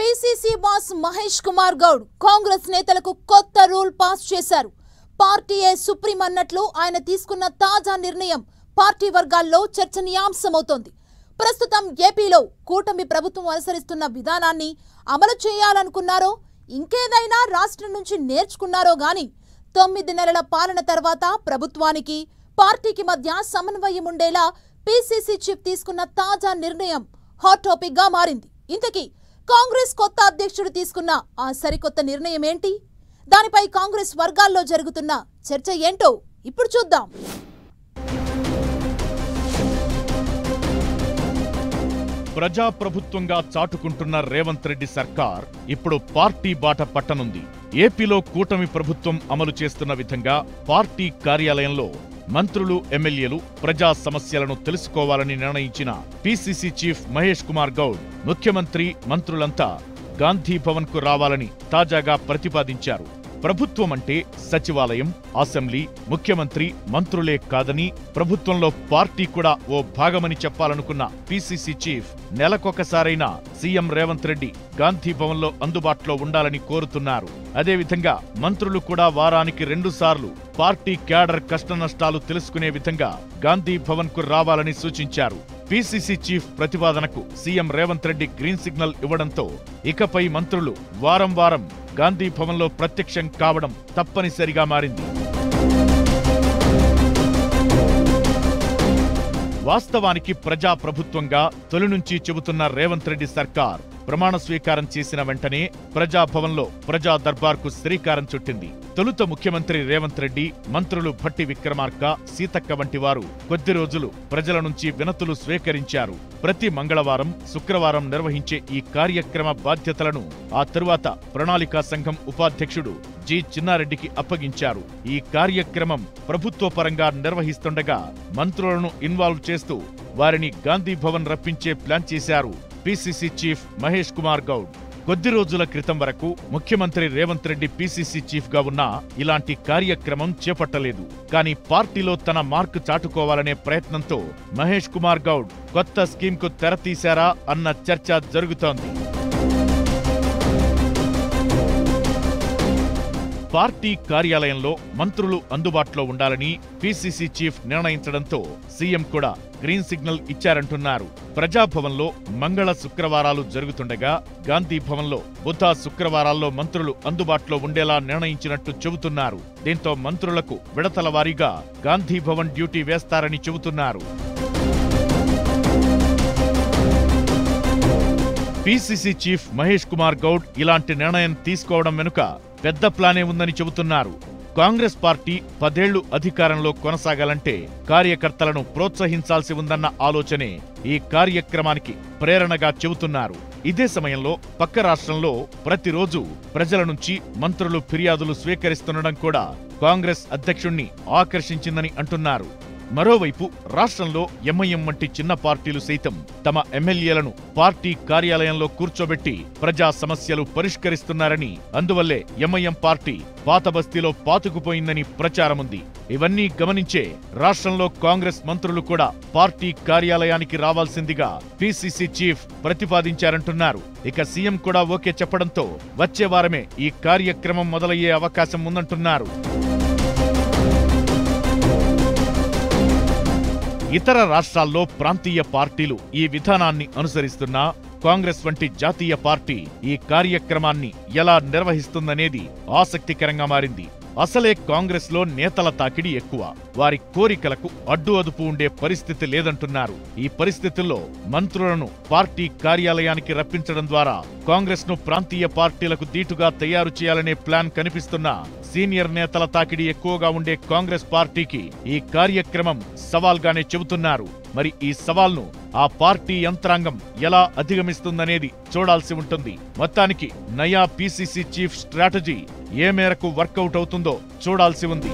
PCC boss Mahesh Kumar Goud Congress నేతలకు కొత్త rule pass చేశారు. పార్టీయే సుప్రీం అన్నట్లు ఆయన తీసుకున్న తాజా నిర్ణయం పార్టీ వర్గాల్లో చర్చనీయాంశమవుతోంది. ప్రస్తుతం ఏపీలో కూటమి ప్రభుత్వం అనుసరిస్తున్న విధానాన్ని అమలు చేయాలనుకున్నారో ఇంకేదైనా రాష్ట్రం నుంచి నేర్చుకున్నారో గాని 9 నెలల పాలన తర్వాత ప్రభుత్వానికి పార్టీకి మధ్య సమన్వయం ఉండేలా పీసీసీ చీఫ్ తీసుకున్న తాజా నిర్ణయం హాట్ టాపిక్ గా మారింది. ఇంతకీ కాంగ్రెస్ కొత్త అధ్యక్షుడు తీసుకున్న ఆ సరికొత్త నిర్ణయం ఏంటి? దానిపై కాంగ్రెస్ వర్గాల్లో జరుగుతున్న చర్చ ఏంటో ఇప్పుడు చూద్దాం. ప్రజాప్రభుత్వంగా చాటుకుంటున్న రేవంత్ రెడ్డి సర్కార్ ఇప్పుడు పార్టీ బాట పట్టనుంది. ఏపీలో కూటమి ప్రభుత్వం అమలు చేస్తున్న విధంగా పార్టీ కార్యాలయంలో మంత్రులు, ఎమ్మెల్యేలు ప్రజా సమస్యలను తెలుసుకోవాలని నిర్ణయించిన పీసీసీ చీఫ్ మహేష్ కుమార్ గౌడ్ ముఖ్యమంత్రి, మంత్రులంతా గాంధీ భవన్ కు రావాలని తాజాగా ప్రతిపాదించారు. ప్రభుత్వం అంటే సచివాలయం, అసెంబ్లీ, ముఖ్యమంత్రి, మంత్రులే కాదని ప్రభుత్వంలో పార్టీ కూడా ఓ భాగమని చెప్పాలనుకున్న పీసీసీ చీఫ్ నెలకొకసారైనా సీఎం రేవంత్ రెడ్డి గాంధీ భవన్లో అందుబాటులో ఉండాలని కోరుతున్నారు. అదేవిధంగా మంత్రులు కూడా వారానికి 2 సార్లు పార్టీ క్యాడర్ కష్టనష్టాలు తెలుసుకునే విధంగా గాంధీ భవన్ కు రావాలని సూచించారు. పీసీసీ చీఫ్ ప్రతిపాదనకు CM Revanth Reddy green signal ఇవ్వడంతో ఇకపై మంత్రులు వారం వారం గాంధీ భవన్లో ప్రత్యక్షం కావడం తప్పనిసరిగా మారింది. వాస్తవానికి ప్రజాప్రభుత్వంగా తొలి నుంచి చెబుతున్న రేవంత్ రెడ్డి సర్కార్ ప్రమాణ స్వీకారం చేసిన వెంటనే ప్రజాభవన్లో ప్రజా దర్బార్కు శ్రీకారం చుట్టింది. తొలుత ముఖ్యమంత్రి రేవంత్ రెడ్డి, మంత్రులు భట్టి విక్రమార్క, సీతక్క వంటి వారు కొద్ది రోజులు ప్రజల నుంచి వినతులు స్వీకరించారు. ప్రతి మంగళవారం, శుక్రవారం నిర్వహించే ఈ కార్యక్రమ బాధ్యతలను ఆ తరువాత ప్రణాళికా సంఘం ఉపాధ్యక్షుడు జి చిన్నారెడ్డికి అప్పగించారు. ఈ కార్యక్రమం ప్రభుత్వ పరంగా నిర్వహిస్తుండగా మంత్రులను ఇన్వాల్వ్ చేస్తూ వారిని గాంధీ భవన్ రప్పించే ప్లాన్ చేశారు పీసీసీ చీఫ్ మహేష్ కుమార్ గౌడ్. కొద్ది రోజుల క్రితం వరకు ముఖ్యమంత్రి రేవంత్ రెడ్డి పీసీసీ చీఫ్ గా ఉన్నా ఇలాంటి కార్యక్రమం చేపట్టలేదు. కానీ పార్టీలో తన మార్కు చాటుకోవాలనే ప్రయత్నంతో మహేష్ కుమార్ గౌడ్ కొత్త స్కీమ్కు తెరతీశారా అన్న చర్చ జరుగుతోంది. పార్టీ కార్యాలయంలో మంత్రులు అందుబాటులో ఉండాలని పీసీసీ చీఫ్ నిర్ణయించడంతో సీఎం కూడా గ్రీన్ సిగ్నల్ ఇచ్చారంటున్నారు. ప్రజాభవన్లో మంగళ, శుక్రవారాలు జరుగుతుండగా గాంధీ భవన్లో బుధ, శుక్రవారాల్లో మంత్రులు అందుబాటులో ఉండేలా నిర్ణయించినట్టు చెబుతున్నారు. దీంతో మంత్రులకు విడతల వారీగా గాంధీ భవన్ డ్యూటీ వేస్తారని చెబుతున్నారు. పీసీసీ చీఫ్ మహేష్ కుమార్ గౌడ్ ఇలాంటి నిర్ణయం తీసుకోవడం వెనుక పెద్ద ప్లానే ఉందని చెబుతున్నారు. కాంగ్రెస్ పార్టీ 10 ఏళ్లు అధికారంలో కొనసాగాలంటే కార్యకర్తలను ప్రోత్సహించాల్సి ఉందన్న ఆలోచనే ఈ కార్యక్రమానికి ప్రేరణగా చెబుతున్నారు. ఇదే సమయంలో పక్క రాష్ట్రంలో ప్రతిరోజు ప్రజల నుంచి మంత్రులు ఫిర్యాదులు స్వీకరిస్తుండడం కూడా కాంగ్రెస్ అధ్యక్షుణ్ణి ఆకర్షించిందని అంటున్నారు. మరోవైపు రాష్ట్రంలో ఎంఐఎం వంటి చిన్న పార్టీలు సైతం తమ ఎమ్మెల్యేలను పార్టీ కార్యాలయంలో కూర్చోబెట్టి ప్రజా సమస్యలు పరిష్కరిస్తున్నారని, అందువల్లే ఎంఐఎం పార్టీ పాత బస్తీలో పాతుకుపోయిందని ప్రచారముంది. ఇవన్నీ గమనించే రాష్ట్రంలో కాంగ్రెస్ మంత్రులు కూడా పార్టీ కార్యాలయానికి రావాల్సిందిగా పీసీసీ చీఫ్ ప్రతిపాదించారంటున్నారు. ఇక సీఎం కూడా ఓకే చెప్పడంతో వచ్చే వారమే ఈ కార్యక్రమం మొదలయ్యే అవకాశం ఉందంటున్నారు. ఇతర రాష్ట్రాల్లో ప్రాంతీయ పార్టీలు ఈ విధానాన్ని అనుసరిస్తున్నా కాంగ్రెస్ వంటి జాతీయ పార్టీ ఈ కార్యక్రమాన్ని ఎలా నిర్వహిస్తుందనేది ఆసక్తికరంగా మారింది. అసలే కాంగ్రెస్ లో నేతల తాకిడి ఎక్కువ, వారి కోరికలకు అడ్డు అదుపు ఉండే పరిస్థితి లేదంటున్నారు. ఈ పరిస్థితుల్లో మంత్రులను పార్టీ కార్యాలయానికి రప్పించడం ద్వారా కాంగ్రెస్ ను ప్రాంతీయ పార్టీలకు దీటుగా తయారు చేయాలనే ప్లాన్ కనిపిస్తున్నా సీనియర్ నేతల తాకిడి ఎక్కువగా ఉండే కాంగ్రెస్ పార్టీకి ఈ కార్యక్రమం సవాల్గానే చెబుతున్నారు. మరి ఈ సవాల్ను ఆ పార్టీ యంత్రాంగం ఎలా అధిగమిస్తుందనేది చూడాల్సి ఉంటుంది. మొత్తానికి నయా పీసీసీ చీఫ్ స్ట్రాటజీ ఏ మేరకు వర్కౌట్ అవుతుందో చూడాల్సి ఉంది.